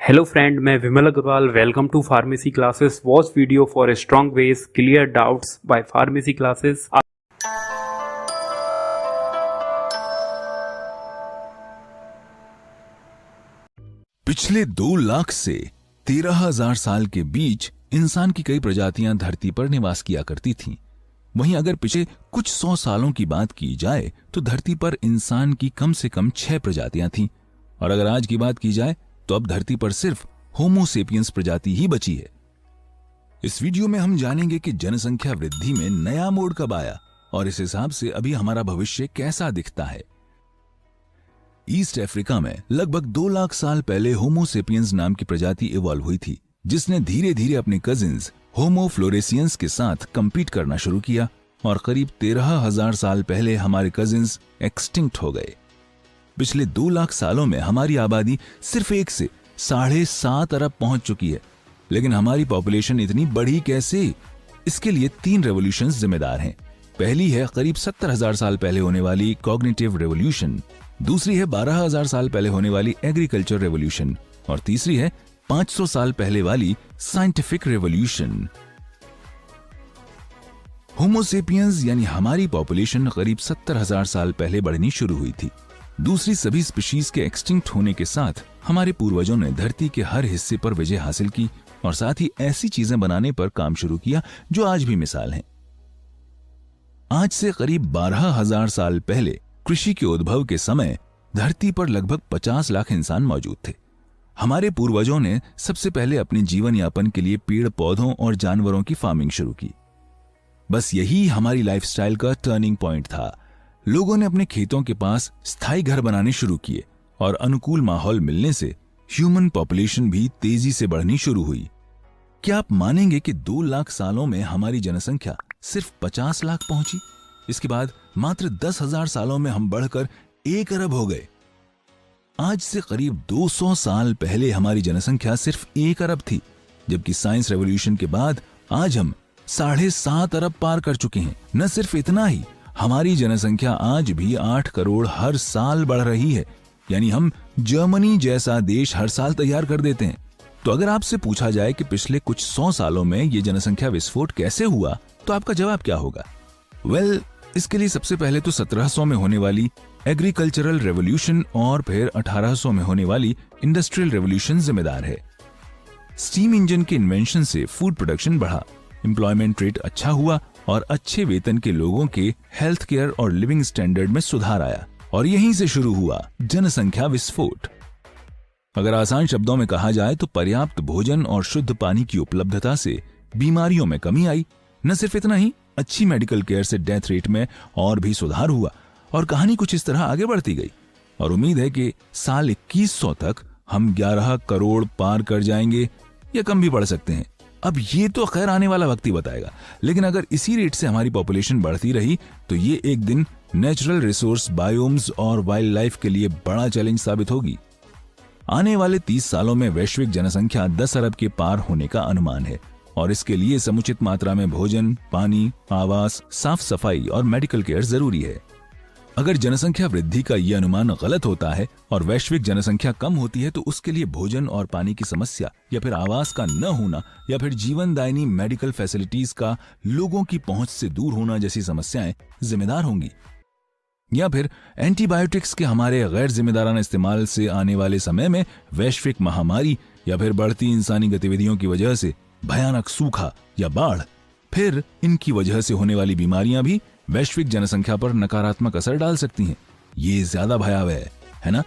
Hello friend, मैं Vimal Agrawal. Welcome to pharmacy classes. Watch video for a strong base clear doubts by pharmacy classes. पिछले 2 लाख से 13,000 साल के बीच इंसान की कई प्रजातियां धरती पर निवास किया करती थीं। वहीं अगर पिछले कुछ 100 सालों की बात की जाए तो धरती पर इंसान की कम से कम 6 प्रजातियां थीं। और अगर आज की बात की जाए तो अब धरती पर सिर्फ होमो सेपियंस प्रजाति ही बची है। इस वीडियो में हम जानेंगे कि जनसंख्या वृद्धि में नया मोड़ कब आया और इस हिसाब से अभी हमारा भविष्य कैसा दिखता है। ईस्ट अफ्रीका में लगभग 2 लाख साल पहले होमो सेपियंस नाम की प्रजाति इवॉल्व हुई थी, जिसने धीरे धीरे अपने कजिन्स होमो फ्लोरेसियंस के साथ कंपीट करना शुरू किया और करीब 13,000 साल पहले हमारे कजिन्स एक्सटिंक्ट हो गए। पिछले 2 लाख सालों में हमारी आबादी सिर्फ 1 से 7.5 अरब पहुंच चुकी है, लेकिन हमारी पॉपुलेशन इतनी बढ़ी कैसे? इसके लिए 3 रेवोल्यूशंस जिम्मेदार हैं। पहली है करीब 70,000 साल पहले होने वाली कॉग्निटिव रेवोल्यूशन, दूसरी है 12,000 साल पहले होने वाली एग्रीकल्चर रेवोल्यूशन और तीसरी है 500 साल पहले वाली साइंटिफिक रेवोल्यूशन। होमो सेपियंस यानी हमारी पॉपुलेशन करीब 70,000 साल पहले बढ़नी शुरू हुई थी। दूसरी सभी स्पीशीज के एक्सटिंक्ट होने के साथ हमारे पूर्वजों ने धरती के हर हिस्से पर विजय हासिल की और साथ ही ऐसी चीजें बनाने पर काम शुरू किया जो आज भी मिसाल हैं। आज से करीब 12,000 साल पहले कृषि के उद्भव के समय धरती पर लगभग 50 लाख इंसान मौजूद थे। हमारे पूर्वजों ने सबसे पहले अपने जीवन यापन के लिए पेड़ पौधों और जानवरों की फार्मिंग शुरू की। बस यही हमारी लाइफस्टाइल का टर्निंग पॉइंट था। लोगों ने अपने खेतों के पास स्थायी घर बनाने शुरू किए और अनुकूल माहौल मिलने से ह्यूमन पॉपुलेशन भी तेजी से बढ़नी शुरू हुई। क्या आप मानेंगे कि 2 लाख सालों में हमारी जनसंख्या सिर्फ 50 लाख पहुंची? इसके बाद मात्र 10,000 सालों में हम बढ़कर 1 अरब हो गए। आज से करीब 200 साल पहले हमारी जनसंख्या सिर्फ 1 अरब थी, जबकि साइंस रेवोल्यूशन के बाद आज हम 7.5 अरब पार कर चुके हैं। न सिर्फ इतना ही, हमारी जनसंख्या आज भी 8 करोड़ हर साल बढ़ रही है, यानी हम जर्मनी जैसा देश हर साल तैयार कर देते हैं। तो अगर आपसे पूछा जाए कि पिछले कुछ 100 सालों में ये जनसंख्या विस्फोट कैसे हुआ, तो आपका जवाब क्या होगा? इसके लिए सबसे पहले तो 1700 में होने वाली एग्रीकल्चरल रेवोल्यूशन और फिर 1800 में होने वाली इंडस्ट्रियल रेवोल्यूशन जिम्मेदार है। स्टीम इंजन के इन्वेंशन से फूड प्रोडक्शन बढ़ा, एम्प्लॉयमेंट रेट अच्छा हुआ और अच्छे वेतन के लोगों के हेल्थ केयर और लिविंग स्टैंडर्ड में सुधार आया और यहीं से शुरू हुआ जनसंख्या विस्फोट। अगर आसान शब्दों में कहा जाए तो पर्याप्त भोजन और शुद्ध पानी की उपलब्धता से बीमारियों में कमी आई। न सिर्फ इतना ही, अच्छी मेडिकल केयर से डेथ रेट में और भी सुधार हुआ और कहानी कुछ इस तरह आगे बढ़ती गई और उम्मीद है कि साल 2100 तक हम 11 करोड़ पार कर जाएंगे या कम भी बढ़ सकते हैं। अब ये तो खैर आने वाला वक्त ही बताएगा, लेकिन अगर इसी रेट से हमारी पॉपुलेशन बढ़ती रही तो ये एक दिन नेचुरल रिसोर्स, बायोम्स और वाइल्ड लाइफ के लिए बड़ा चैलेंज साबित होगी। आने वाले 30 सालों में वैश्विक जनसंख्या 10 अरब के पार होने का अनुमान है और इसके लिए समुचित मात्रा में भोजन, पानी, आवास, साफ सफाई और मेडिकल केयर जरूरी है। अगर जनसंख्या वृद्धि का यह अनुमान गलत होता है और वैश्विक जनसंख्या कम होती है तो उसके लिए भोजन और पानी की समस्या या फिर आवास का न होना या फिर जीवनदायिनी मेडिकल फैसिलिटीज का लोगों की पहुंच से दूर होना जैसी समस्याएं जिम्मेदार होंगी। या फिर एंटीबायोटिक्स के हमारे गैर जिम्मेदाराना इस्तेमाल से आने वाले समय में वैश्विक महामारी या फिर बढ़ती इंसानी गतिविधियों की वजह से भयानक सूखा या बाढ़, फिर इनकी वजह से होने वाली बीमारियां भी वैश्विक जनसंख्या पर नकारात्मक असर डाल सकती हैं। ये ज्यादा भयावह है ना?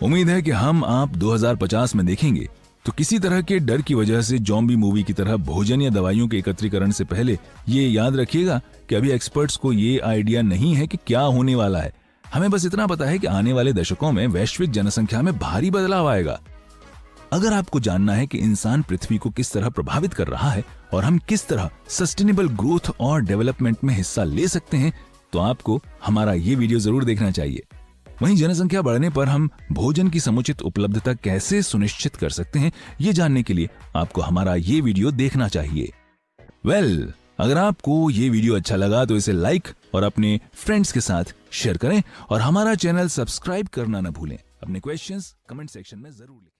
उम्मीद है कि हम आप 2050 में देखेंगे तो किसी तरह के डर की वजह से ज़ॉम्बी मूवी की तरह भोजन या दवाइयों के एकत्रीकरण से पहले ये याद रखिएगा कि अभी एक्सपर्ट्स को ये आइडिया नहीं है कि क्या होने वाला है। हमें बस इतना पता है कि आने वाले दशकों में वैश्विक जनसंख्या में भारी बदलाव आएगा। अगर आपको जानना है कि इंसान पृथ्वी को किस तरह प्रभावित कर रहा है और हम किस तरह सस्टेनेबल ग्रोथ और डेवलपमेंट में हिस्सा ले सकते हैं, तो आपको हमारा ये वीडियो जरूर देखना चाहिए। वहीं जनसंख्या बढ़ने पर हम भोजन की समुचित उपलब्धता कैसे सुनिश्चित कर सकते हैं, ये जानने के लिए आपको हमारा ये वीडियो देखना चाहिए। अगर आपको ये वीडियो अच्छा लगा तो इसे लाइक और अपने फ्रेंड्स के साथ शेयर करें और हमारा चैनल सब्सक्राइब करना न भूलें। अपने क्वेश्चंस कमेंट सेक्शन में जरूर लिखें।